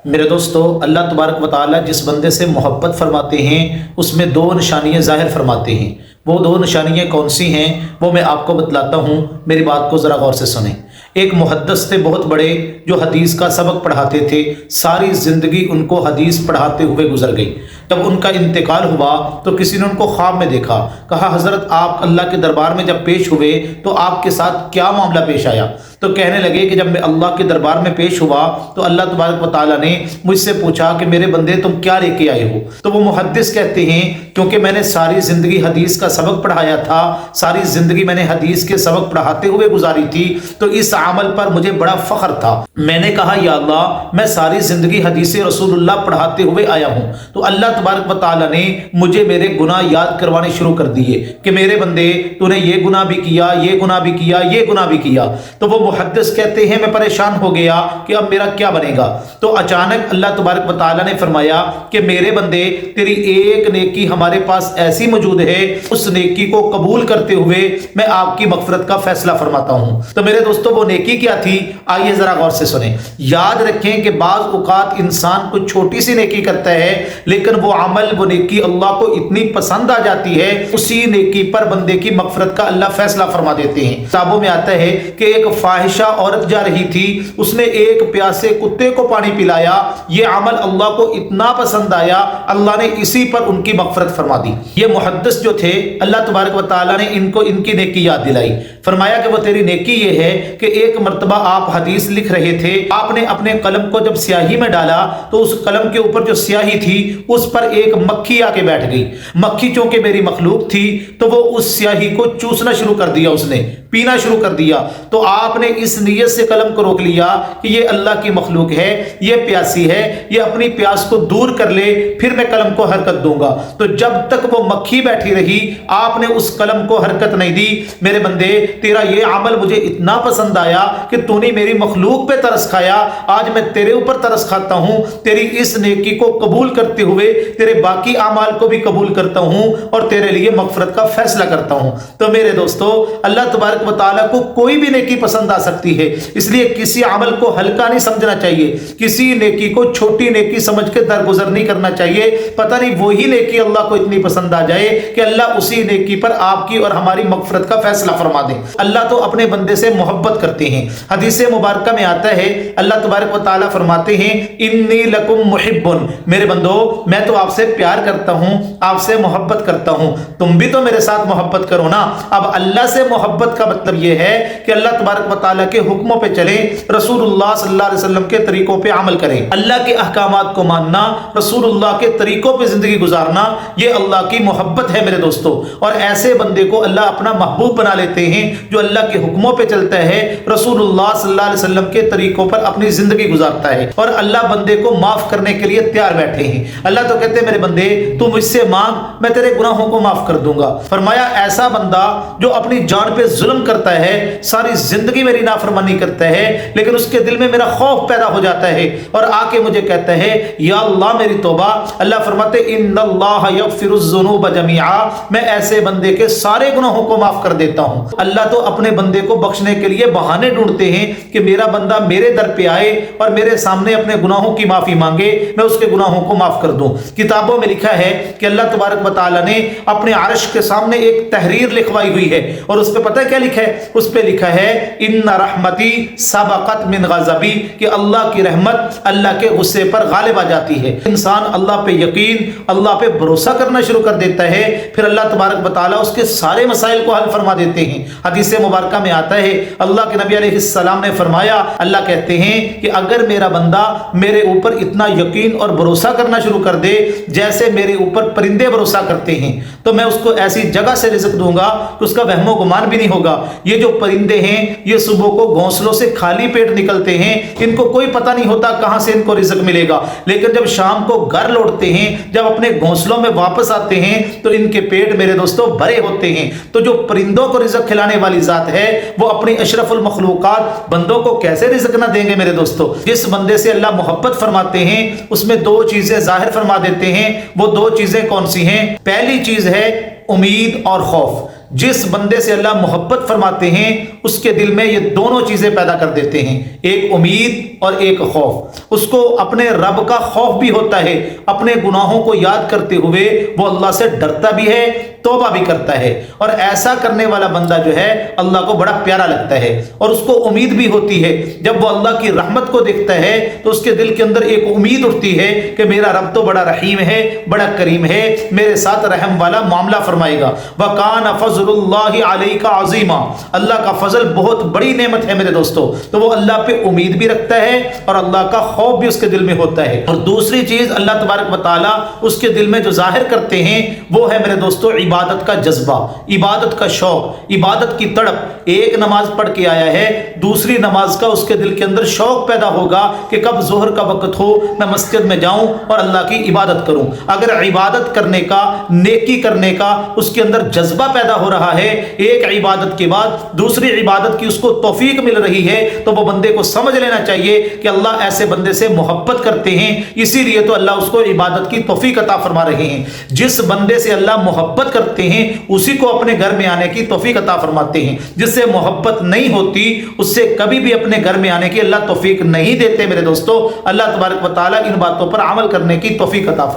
میرے دوستو، اللہ تبارک و تعالیٰ جس بندے سے محبت فرماتے ہیں اس میں دو نشانیاں ظاہر فرماتے ہیں۔ وہ دو نشانیاں کون سی ہیں وہ میں آپ کو بتلاتا ہوں، میری بات کو ذرا غور سے سنیں۔ ایک محدث تھے بہت بڑے جو حدیث کا سبق پڑھاتے تھے، ساری زندگی ان کو حدیث پڑھاتے ہوئے گزر گئی۔ جب ان کا انتقال ہوا تو کسی نے ان کو خواب میں دیکھا، کہا حضرت آپ اللہ کے دربار میں جب پیش ہوئے تو آپ کے ساتھ کیا معاملہ پیش آیا؟ تو کہنے لگے کہ جب میں اللہ کے دربار میں پیش ہوا تو اللہ تبارک و تعالیٰ نے مجھ سے پوچھا کہ میرے بندے تم کیا لے کے آئے ہو؟ تو وہ محدث کہتے ہیں کیونکہ میں نے ساری زندگی حدیث کا سبق پڑھایا تھا، ساری زندگی میں نے حدیث کے سبق پڑھاتے ہوئے گزاری تھی، تو اس عمل پر مجھے بڑا فخر تھا۔ میں نے کہا یا اللہ، میں ساری زندگی حدیث رسول اللہ پڑھاتے ہوئے آیا ہوں، تو اللہ تبارک و تعالیٰ نے مجھے میرے گناہ یاد کروانے شروع کر دیے کہ میرے بندے تو نے یہ گناہ بھی کیا، یہ گناہ بھی کیا، یہ گناہ بھی کیا۔ تو وہ محدث کہتے ہیں میں پریشان ہو گیا کہ اب میرا کیا بنے گا۔ تو اچانک اللہ تبارک و تعالیٰ نے فرمایا کہ میرے بندے تیری ایک نیکی ہمارے پاس ایسی موجود ہے، اس نیکی کو قبول کرتے ہوئے میں آپ کی مغفرت کا فیصلہ فرماتا ہوں۔ تو میرے دوستو وہ نیکی کیا تھی؟ آئیے ذرا غور سے سنیں۔ یاد رکھیں کہ بعض اوقات انسان کو چھوٹی سی نیکی کرتا ہے لیکن وہ عمل، وہ نیکی اللہ کو اتنی پسند آ جاتی ہے، اسی نیکی پر بندے کی مغفرت کا اللہ فیصلہ فرما دیتے ہیں۔ کتابوں میں آتا ہے کہ ایک فاحشہ عورت جا رہی تھی، اس نے ایک پیاسے کتے کو پانی پلایا، یہ عمل اللہ کو اتنا پسند آیا، اللہ نے اسی پر ان کی مغفرت فرما دی۔ یہ محدث جو تھے اللہ تبارک و تعالیٰ نے ان کو ان کی نیکی یاد دلائی، فرمایا کہ وہ تیری نیکی یہ ہے کہ ایک مرتبہ آپ حدیث لکھ رہے تھے، آپ نے اپنے قلم کو جب سیاہی میں ڈالا تو اس قلم کے اوپر جو سیاہی تھی اس پر ایک مکھی آ کے بیٹھ گئی۔ مکھی چونکہ میری مخلوق تھی تو وہ اس سیاہی کو چوسنا شروع کر دیا، اس نے پینا شروع کر دیا۔ تو آپ نے اس نیت سے قلم کو روک لیا کہ یہ اللہ کی مخلوق ہے، یہ پیاسی ہے، یہ اپنی پیاس کو دور کر لے پھر میں قلم کو حرکت دوں گا۔ تو جب تک وہ مکھی بیٹھی رہی آپ نے اس قلم کو حرکت نہیں دی۔ میرے بندے تیرا یہ عمل مجھے اتنا پسند آیا کہ تو نے میری مخلوق پہ ترس کھایا، آج میں تیرے اوپر ترس کھاتا ہوں، تیری اس نیکی کو قبول کرتے ہوئے تیرے باقی اعمال کو بھی قبول کرتا ہوں اور تیرے لیے مغفرت کا فیصلہ کرتا ہوں۔ تو میرے دوستو، اللہ تبارک و تعالیٰ کو کوئی بھی نیکی پسند آ سکتی ہے، اس لیے کسی عمل کو ہلکا نہیں سمجھنا چاہیے، کسی نیکی کو چھوٹی نیکی سمجھ کے درگزر نہیں کرنا چاہیے۔ پتہ نہیں وہی نیکی اللہ کو اتنی پسند آ جائے کہ اللہ اسی نیکی پر آپ کی اور ہماری مغفرت کا فیصلہ فرما دے۔ اللہ تو اپنے بندے سے محبت کرتے ہیں۔ حدیث مبارکہ میں آتا ہے اللہ تبارک و تعالیٰ فرماتے ہیں انی لکم محب، میرے بندو میں تو آپ سے پیار کرتا ہوں، آپ سے محبت کرتا ہوں، تم بھی تو میرے ساتھ محبت کرو نا۔ اب اللہ سے محبت کا مطلب یہ ہے کہ اللہ تبارک و تعالیٰ کے حکموں پہ چلیں، رسول اللہ صلی اللہ علیہ وسلم کے طریقوں پہ عمل کریں، اللہ کے احکامات کو ماننا، رسول اللہ کے طریقوں پہ زندگی گزارنا، یہ اللہ کی محبت ہے میرے دوستو۔ اور ایسے بندے کو اللہ اپنا محبوب بنا لیتے ہیں جو اللہ کے حکموں پہ چلتا ہے، رسول اللہ صلی اللہ علیہ وسلم کے طریقوں پر اپنی زندگی گزارتا ہے، اور اللہ بندے کو معاف کرنے کے لیے تیار بیٹھے ہیں۔ اللہ تو کہتے ہیں میرے بندے تو مجھ سے مانگ، میں تیرے گناہوں کو معاف کر دوں گا۔ فرمایا ایسا بندہ جو اپنی جان پہ ظلم کرتا ہے، ساری زندگی میری نافرمانی کرتا ہے، لیکن اس کے دل میں میرا خوف پیدا ہو جاتا ہے اور آ کے مجھے کہتا ہے یا اللہ میری توبہ، اللہ فرماتے ان اللہ یغفر الذنوب جميعا، میں ایسے بندے کے سارے گناہوں کو معاف کر دیتا ہوں۔ اللہ تو اپنے بندے کو بخشنے کے لیے بہانے ڈھونڈتے ہیں کہ میرا بندہ میرے در پہ آئے اور میرے سامنے اپنے گناہوں کی معافی مانگے، میں اس کے گناہوں کو معاف کر دوں۔ کتابوں میں لکھا ہے کہ اللہ تبارک و تعالیٰ نے اپنے عرش کے سامنے ایک تحریر لکھوائی ہوئی ہے، اور اس پہ پتہ ہے کیا لکھا ہے؟ اس پہ لکھا ہے ان رحمتی سبقت من غضبی، کہ اللہ کی رحمت اللہ کے غصے پر غالب آ جاتی ہے۔ انسان اللہ پہ یقین، اللہ پہ بھروسہ کرنا شروع کر دیتا ہے، پھر اللہ تبارک و تعالیٰ اس کے سارے مسائل کو حل فرما دیتے ہیں۔ حدیث مبارکہ میں آتا ہے اللہ کے نبی علیہ السلام نے فرمایا، اللہ کہتے ہیں کہ اگر میرا بندہ میرے اوپر اتنا یقین اور بھروسہ کرنا شروع کر دے جیسے میرے اوپر پرندے بھروسہ کرتے ہیں، تو میں اس کو ایسی جگہ سے رزق دوں گا کہ اس کا وہم و گمان بھی نہیں ہوگا۔ یہ جو پرندے ہیں یہ صبح کو گھونسلوں سے خالی پیٹ نکلتے ہیں، ان کو کوئی پتہ نہیں ہوتا کہاں سے ان کو رزق ملے گا، لیکن جب شام کو گھر لوٹتے ہیں، جب اپنے گھونسلوں میں واپس آتے ہیں تو ان کے پیٹ میرے دوستوں بھرے ہوتے ہیں۔ تو جو پرندوں کو رزق کھلانے والی ذات ہے وہ اپنی اشرف المخلوقات بندوں کو کیسے رزق نہ دیں گے میرے دوستوں؟ جس بندے سے اللہ محبت فرماتے ہیں اس میں دو چیزیں ظاہر فرما دیتے ہیں۔ وہ دو چیزیں کون سی ہیں؟ پہلی چیز ہے امید اور خوف۔ جس بندے سے اللہ محبت فرماتے ہیں اس کے دل میں یہ دونوں چیزیں پیدا کر دیتے ہیں، ایک امید اور ایک خوف۔ اس کو اپنے رب کا خوف بھی ہوتا ہے، اپنے گناہوں کو یاد کرتے ہوئے وہ اللہ سے ڈرتا بھی ہے، توبہ بھی کرتا ہے، اور ایسا کرنے والا بندہ جو ہے اللہ کو بڑا پیارا لگتا ہے، اور اس کو امید بھی ہوتی ہے۔ جب وہ اللہ کی رحمت کو دیکھتا ہے تو اس کے دل کے اندر ایک امید اٹھتی ہے کہ میرا رب تو بڑا رحیم ہے، بڑا کریم ہے، میرے ساتھ رحم والا معاملہ فرمائے گا۔ وَكَانَ فَضْلُ اللَّهِ عَلَيْكَ عَظِيمًا، اللہ کا فضل بہت بڑی نعمت ہے میرے دوستو، تو وہ اللہ پہ امید بھی رکھتا ہے اور اللہ کا خوف بھی اس کے دل میں ہوتا ہے۔ اور دوسری چیز اللہ تبارک و تعالیٰ اس کے دل میں جو ظاہر کرتے ہیں وہ ہے میرے دوستو عبادت کا جذبہ، عبادت کا شوق، عبادت کی تڑپ۔ ایک نماز پڑھ کے آیا ہے، دوسری نماز کا اس کے دل کے اندر شوق پیدا ہوگا کہ کب ظہر کا وقت ہو میں مسجد میں جاؤں اور اللہ کی عبادت کروں۔ اگر عبادت کرنے کا، نیکی کرنے کا اس کے اندر جذبہ پیدا ہو رہا ہے، ایک عبادت کے بعد دوسری عبادت کی اس کو توفیق مل رہی ہے، تو وہ بندے کو سمجھ لینا چاہیے کہ اللہ ایسے بندے سے محبت کرتے ہیں، اسی لیے تو اللہ اس کو عبادت کی توفیق عطا فرما رہے ہیں۔ جس بندے سے اللہ محبت کرتے ہیں اسی کو اپنے گھر میں آنے کی توفیق عطا فرماتے ہیں، جس سے محبت نہیں ہوتی اس سے کبھی بھی اپنے گھر میں آنے کی اللہ توفیق نہیں دیتے۔ میرے دوستو، اللہ تبارک و تعالیٰ ان باتوں پر عمل کرنے کی توفیق عطا فرمائے۔